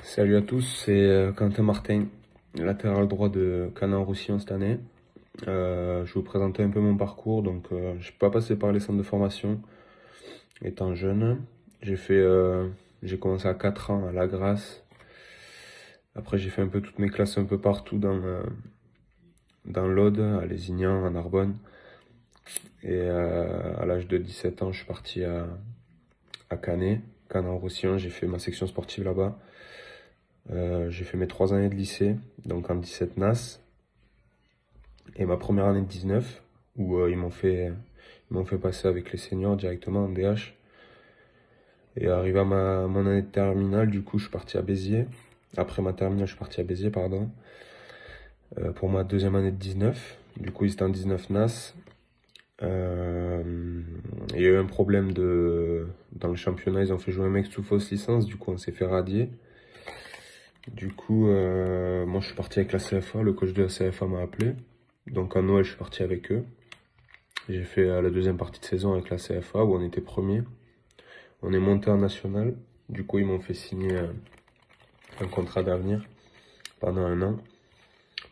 Salut à tous, c'est Quentin Martin, latéral droit de Canet-en-Roussillon cette année. Je vais vous présenter un peu mon parcours. Donc, je suis pas passé par les centres de formation étant jeune. J'ai commencé à 4 ans à La Grasse. Après, j'ai fait un peu toutes mes classes un peu partout dans l'Aude, à Lézignan, à Narbonne. Et à l'âge de 17 ans, je suis parti à Canet-en-Roussillon. J'ai fait ma section sportive là-bas. J'ai fait mes 3 années de lycée, donc en 17 NAS, et ma première année de 19, où ils m'ont fait passer avec les seniors directement en DH. Et arrivé à mon année de terminale, du coup, je suis parti à Béziers. Après ma terminale, je suis parti à Béziers, pardon, pour ma deuxième année de 19. Du coup, ils étaient en 19 NAS. Il y a eu un problème dans le championnat, ils ont fait jouer un mec sous fausse licence, du coup, on s'est fait radier. Du coup, moi je suis parti avec la CFA, le coach de la CFA m'a appelé. Donc en Noël, je suis parti avec eux. J'ai fait la deuxième partie de saison avec la CFA où on était premier. On est monté en national. Du coup, ils m'ont fait signer un contrat d'avenir pendant 1 an.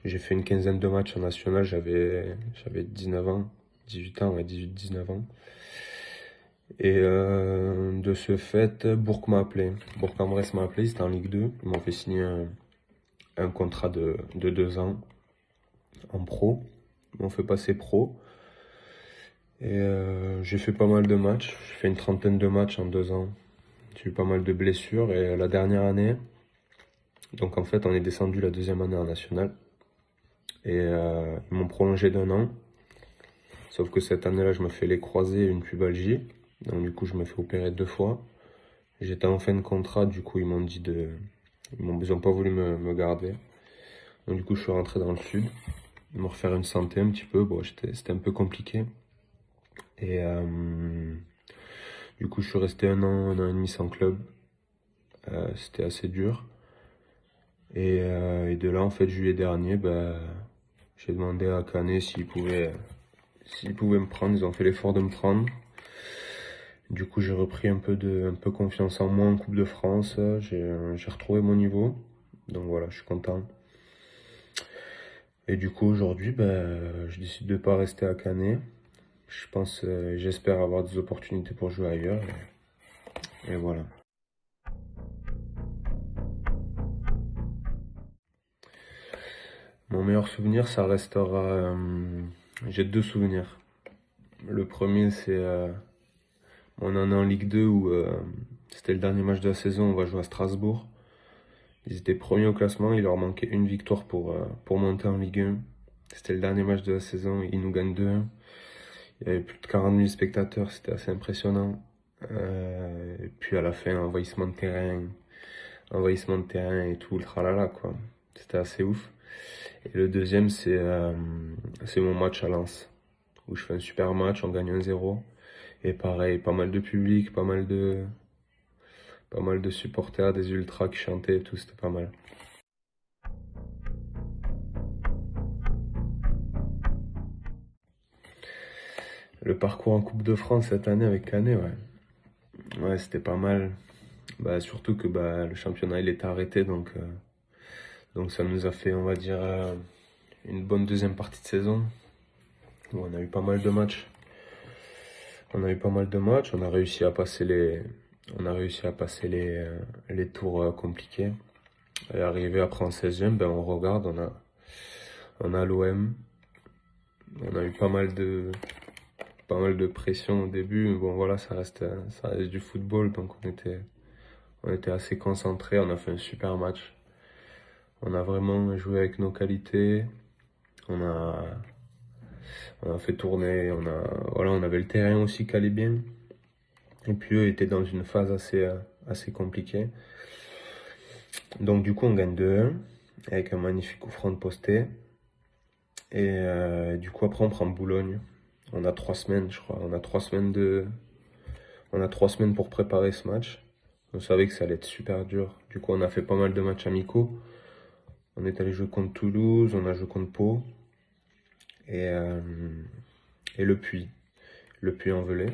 J'ai fait une quinzaine de matchs en national, j'avais 19 ans, 18 ans, ouais, 18-19 ans. Et de ce fait, Bourg-en-Bresse m'a appelé, c'était en Ligue 2. Ils m'ont fait signer un contrat de 2 ans en pro. Ils m'ont fait passer pro. Et j'ai fait pas mal de matchs. J'ai fait une trentaine de matchs en 2 ans. J'ai eu pas mal de blessures. Et la dernière année, donc en fait, on est descendu la deuxième année en national. Et ils m'ont prolongé d'1 an. Sauf que cette année-là, je me fais les croisés et une pubalgie. Donc du coup, je me fais opérer 2 fois. J'étais en fin de contrat, du coup, ils ont pas voulu me garder. Donc du coup, je suis rentré dans le sud, me refaire une santé un petit peu. Bon, c'était un peu compliqué. Et du coup, je suis resté 1 an et demi sans club. C'était assez dur. Et de là, en fait, juillet dernier, j'ai demandé à Canet s'ils pouvaient me prendre. Ils ont fait l'effort de me prendre. Du coup, j'ai repris un peu confiance en moi en Coupe de France. J'ai retrouvé mon niveau. Donc voilà, je suis content. Et du coup, aujourd'hui, je décide de pas rester à Canet. Je pense, j'espère avoir des opportunités pour jouer ailleurs. Et voilà. Mon meilleur souvenir, ça restera. J'ai 2 souvenirs. Le premier, c'est mon année en Ligue 2 où c'était le dernier match de la saison. On va jouer à Strasbourg. Ils étaient premiers au classement. Il leur manquait une victoire pour monter en Ligue 1. C'était le dernier match de la saison. Ils nous gagnent 2-1. Il y avait plus de 40 000 spectateurs. C'était assez impressionnant. Et puis à la fin, envahissement de terrain et tout, le tralala, quoi. C'était assez ouf. Et le deuxième, c'est mon match à Lens, où je fais un super match, on gagne 1-0. Et pareil, pas mal de public, pas mal de supporters, des ultras qui chantaient et tout, c'était pas mal. Le parcours en Coupe de France cette année avec Canet, ouais. Ouais, c'était pas mal. Surtout que le championnat il était arrêté, donc ça nous a fait, on va dire, une bonne deuxième partie de saison où on a eu pas mal de matchs. On a réussi à passer les tours compliqués. Et arrivé après en 16e, on regarde, on a l'OM. On a eu pas mal de pression au début. Mais bon, voilà, ça reste du football, donc on était assez concentrés. On a fait un super match. On a vraiment joué avec nos qualités. On a fait tourner. On avait le terrain aussi qui allait bien. Et puis eux étaient dans une phase assez compliquée. Donc du coup, on gagne 2-1 avec un magnifique coup franc de posté. Et du coup, après, on prend Boulogne. On a 3 semaines, je crois. On a 3 semaines pour préparer ce match. On savait que ça allait être super dur. Du coup, on a fait pas mal de matchs amicaux. On est allé jouer contre Toulouse, on a joué contre Pau et, euh, et Le Puy-en-Velay.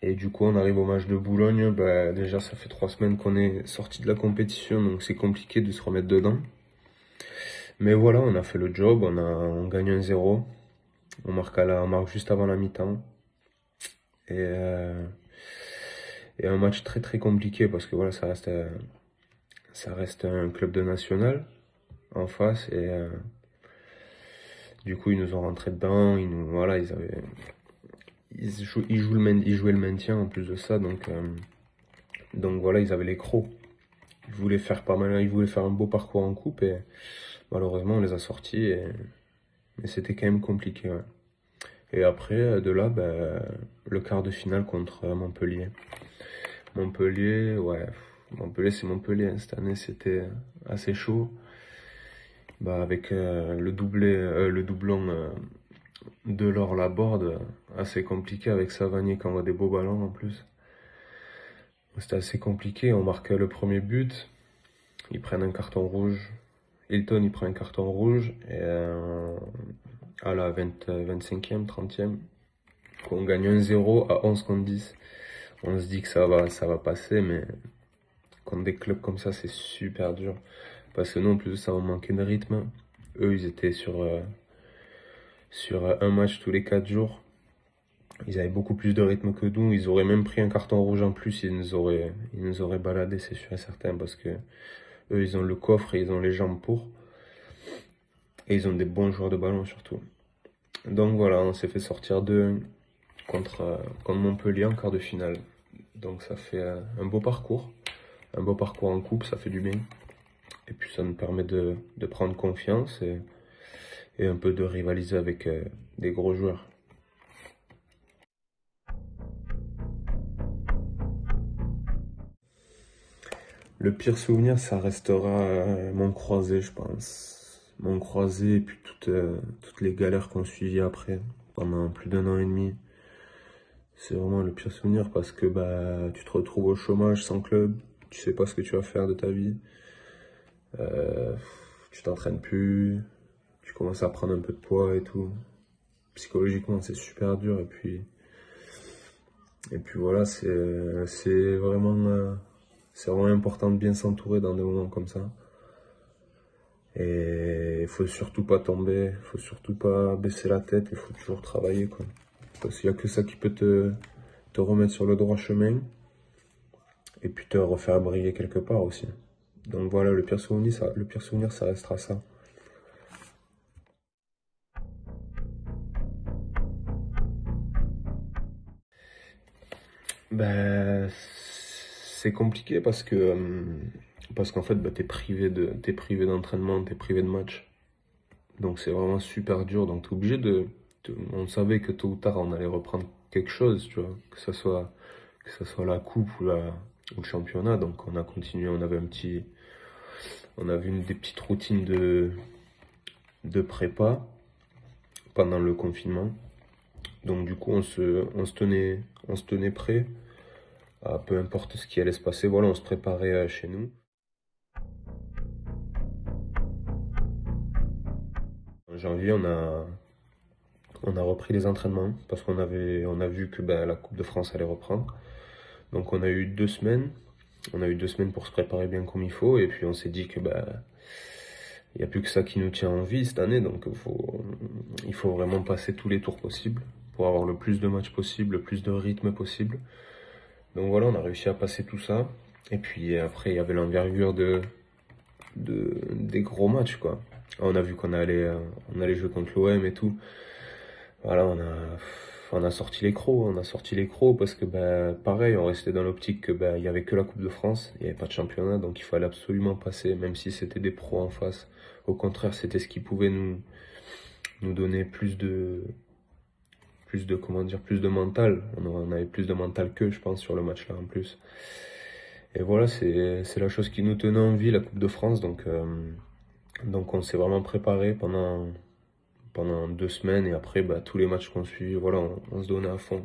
Et du coup, on arrive au match de Boulogne. Bah, déjà, ça fait 3 semaines qu'on est sorti de la compétition, donc c'est compliqué de se remettre dedans. Mais voilà, on a fait le job, on gagne 1-0. On marque juste avant la mi-temps. Et, euh, et un match très très compliqué parce que voilà, ça reste un club de national en face. Du coup, ils nous ont rentré dedans. Voilà, ils jouaient le maintien en plus de ça. Donc voilà, ils avaient les crocs. Ils voulaient faire pas mal, ils voulaient faire un beau parcours en coupe et malheureusement on les a sortis. Mais c'était quand même compliqué. Ouais. Et après, de là, le quart de finale contre Montpellier. Montpellier, ouais. Montpellier, c'est Montpellier, hein. Cette année, c'était assez chaud. Bah, avec le doublon de l'or Laborde, assez compliqué avec Savanier qui envoie des beaux ballons en plus. C'était assez compliqué. On marque le premier but. Ils prennent un carton rouge. Hilton, il prend un carton rouge. Et à la 25e, 30e, on gagne 1-0 à 11 contre 10. On se dit que ça va passer, mais contre des clubs comme ça, c'est super dur. Parce que nous, en plus de ça, on manquait de rythme. Eux, ils étaient sur un match tous les 4 jours. Ils avaient beaucoup plus de rythme que nous. Ils auraient même pris un carton rouge en plus. Ils nous auraient baladé, c'est sûr et certain. Parce que eux, ils ont le coffre et ils ont les jambes pour. Et ils ont des bons joueurs de ballon surtout. Donc voilà, on s'est fait sortir 2 contre Montpellier en quart de finale. Donc ça fait un beau parcours. Un beau parcours en coupe, ça fait du bien. Et puis ça nous permet de prendre confiance et un peu de rivaliser avec des gros joueurs. Le pire souvenir, ça restera mon croisé, je pense. Mon croisé et puis toutes les galères qu'on suivit après, pendant plus d'1 an et demi. C'est vraiment le pire souvenir parce que tu te retrouves au chômage sans club, tu sais pas ce que tu vas faire de ta vie, euh, tu t'entraînes plus, tu commences à prendre un peu de poids et tout. Psychologiquement, c'est super dur et puis voilà, c'est vraiment important de bien s'entourer dans des moments comme ça. Et il faut surtout pas tomber, il faut surtout pas baisser la tête, il faut toujours travailler, quoi. Parce qu'il y a que ça qui peut te remettre sur le droit chemin et puis te refaire briller quelque part aussi. Donc voilà, le pire souvenir, ça restera ça. Ben, c'est compliqué parce qu'en fait, t'es privé d'entraînement, t'es privé de match. Donc c'est vraiment super dur. Donc t'es obligé on savait que tôt ou tard on allait reprendre quelque chose, tu vois, que ça soit la coupe ou le championnat. Donc on a continué, on avait des petites routines de prépa pendant le confinement. Donc du coup on se tenait prêt à peu importe ce qui allait se passer. Voilà, on se préparait chez nous. En janvier, on a repris les entraînements parce on a vu que la Coupe de France allait reprendre. Donc on a eu 2 semaines. On a eu 2 semaines pour se préparer bien comme il faut. Et puis on s'est dit que il n'y a plus que ça qui nous tient en vie cette année. Donc il faut vraiment passer tous les tours possibles pour avoir le plus de matchs possible, le plus de rythme possible. Donc voilà, on a réussi à passer tout ça. Et puis après, il y avait l'envergure des gros matchs, quoi. On a vu on allait jouer contre l'OM et tout. Voilà, on a sorti les crocs, parce que pareil, on restait dans l'optique que il y avait que la Coupe de France, il n'y avait pas de championnat, donc il fallait absolument passer, même si c'était des pros en face. Au contraire, c'était ce qui pouvait nous donner comment dire, plus de mental. On avait plus de mental qu'eux, je pense, sur le match là en plus. Et voilà, c'est la chose qui nous tenait en vie, la Coupe de France, donc on s'est vraiment préparé pendant 2 semaines et après tous les matchs qu'on suit, voilà, on se donnait à fond.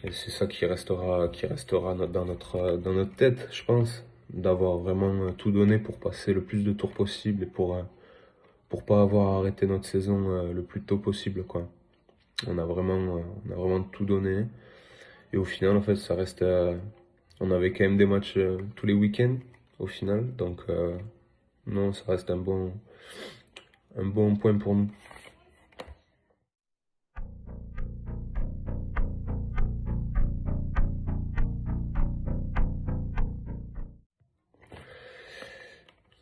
Et c'est ça qui restera dans notre tête, je pense, d'avoir vraiment tout donné pour passer le plus de tours possible et pour pas avoir arrêté notre saison le plus tôt possible, quoi. On a vraiment tout donné Et au final, en fait, ça reste, on avait quand même des matchs tous les week-ends, au final. Donc, non, ça reste un bon point pour nous.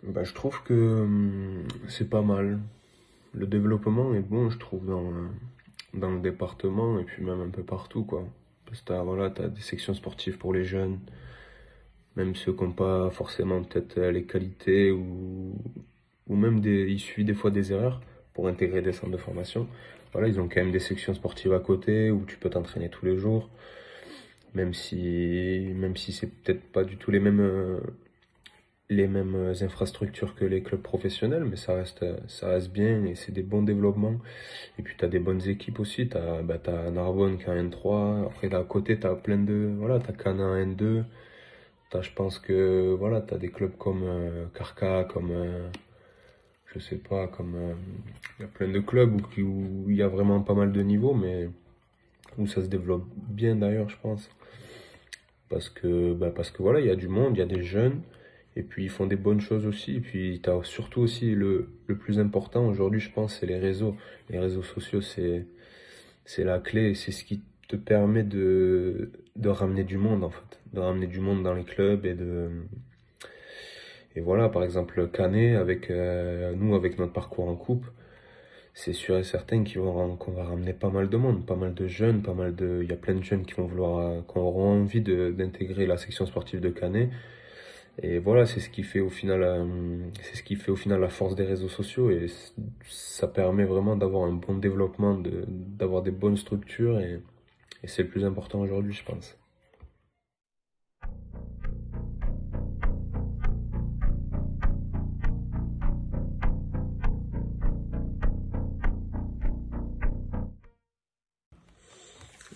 Bah, je trouve que c'est pas mal. Le développement est bon, je trouve, dans le département et puis même un peu partout, quoi. Parce que voilà, t'as des sections sportives pour les jeunes, même ceux qui n'ont pas forcément peut-être les qualités ou même il suffit des fois des erreurs pour intégrer des centres de formation. Voilà, ils ont quand même des sections sportives à côté où tu peux t'entraîner tous les jours, même si c'est peut-être pas du tout les mêmes infrastructures que les clubs professionnels, mais ça reste bien et c'est des bons développements. Et puis tu as des bonnes équipes aussi, t'as Narbonne qui est en N3, après à côté t'as plein voilà, t'as Caen en N2, je pense que voilà, t'as des clubs comme Carca, comme je sais pas, comme il y a plein de clubs où il y a vraiment pas mal de niveaux, mais où ça se développe bien d'ailleurs, je pense. Parce que voilà, il y a du monde, il y a des jeunes, et puis ils font des bonnes choses aussi. Et puis tu as surtout aussi le plus important aujourd'hui, je pense, c'est les réseaux. Les réseaux sociaux, c'est la clé, c'est ce qui te permet de ramener du monde en fait. De ramener du monde dans les clubs et voilà, par exemple, Canet, avec nous, avec notre parcours en coupe, c'est sûr et certain qu'on va ramener pas mal de monde, pas mal de jeunes, il y a plein de jeunes qui vont vouloir, qui auront envie d'intégrer la section sportive de Canet. Et voilà, c'est ce qui fait au final la force des réseaux sociaux et ça permet vraiment d'avoir un bon développement, d'avoir des bonnes structures et c'est le plus important aujourd'hui, je pense.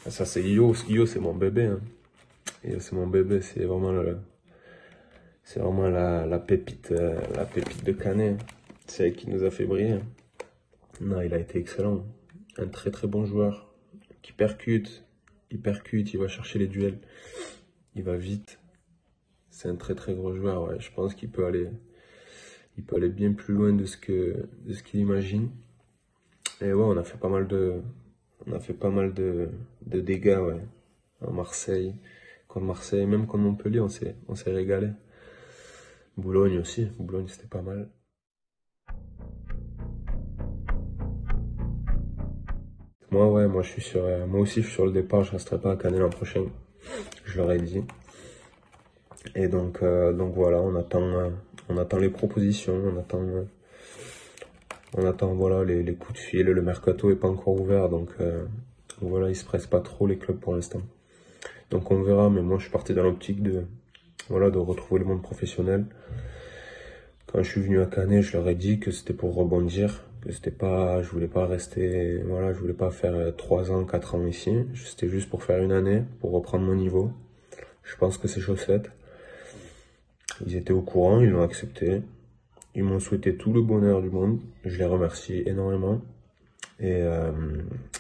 Ça, c'est Io. Io, c'est mon bébé, hein. Io, c'est mon bébé, c'est vraiment la pépite de Canet. C'est elle qui nous a fait briller. Non, il a été excellent. Un très très bon joueur qui percute, il va chercher les duels, il va vite. C'est un très très gros joueur, ouais. Je pense il peut aller bien plus loin de ce qu'il imagine. Et ouais, on a fait pas mal de dégâts, ouais. À Marseille, contre Marseille, même contre Montpellier, on s'est régalé. Boulogne aussi, Boulogne c'était pas mal. Moi, ouais, moi aussi, je suis sur le départ, je resterai pas à Canet l'an prochain. Je leur ai dit. Et donc voilà, on attend les propositions, on attend voilà les coups de fil. Le mercato est pas encore ouvert, donc voilà, ils se pressent pas trop les clubs pour l'instant. Donc on verra, mais moi je suis parti dans l'optique voilà, de retrouver le monde professionnel. Quand je suis venu à Canet, je leur ai dit que c'était pour rebondir, que c'était pas, je voulais pas rester, voilà, je voulais pas faire 3 ans, 4 ans ici. C'était juste pour faire une année, pour reprendre mon niveau. Je pense que c'est chose faite. Ils étaient au courant, ils l'ont accepté. Ils m'ont souhaité tout le bonheur du monde. Je les remercie énormément. Et, euh,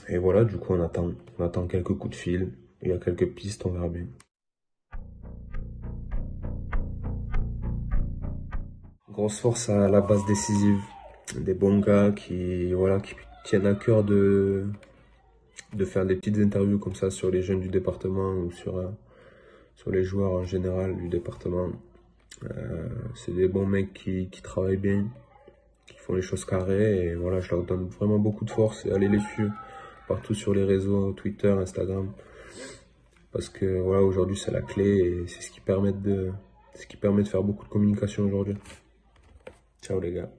et voilà, du coup, on attend quelques coups de fil. Il y a quelques pistes, on verra bien. Grosse force à la base décisive. Des bons gars voilà, qui tiennent à cœur de faire des petites interviews comme ça sur les jeunes du département ou sur les joueurs en général du département. C'est des bons mecs qui travaillent bien, qui font les choses carrées et voilà, je leur donne vraiment beaucoup de force et allez les suivre partout sur les réseaux, Twitter, Instagram, parce que voilà, aujourd'hui c'est la clé et c'est ce qui permet de faire beaucoup de communication aujourd'hui. Ciao les gars.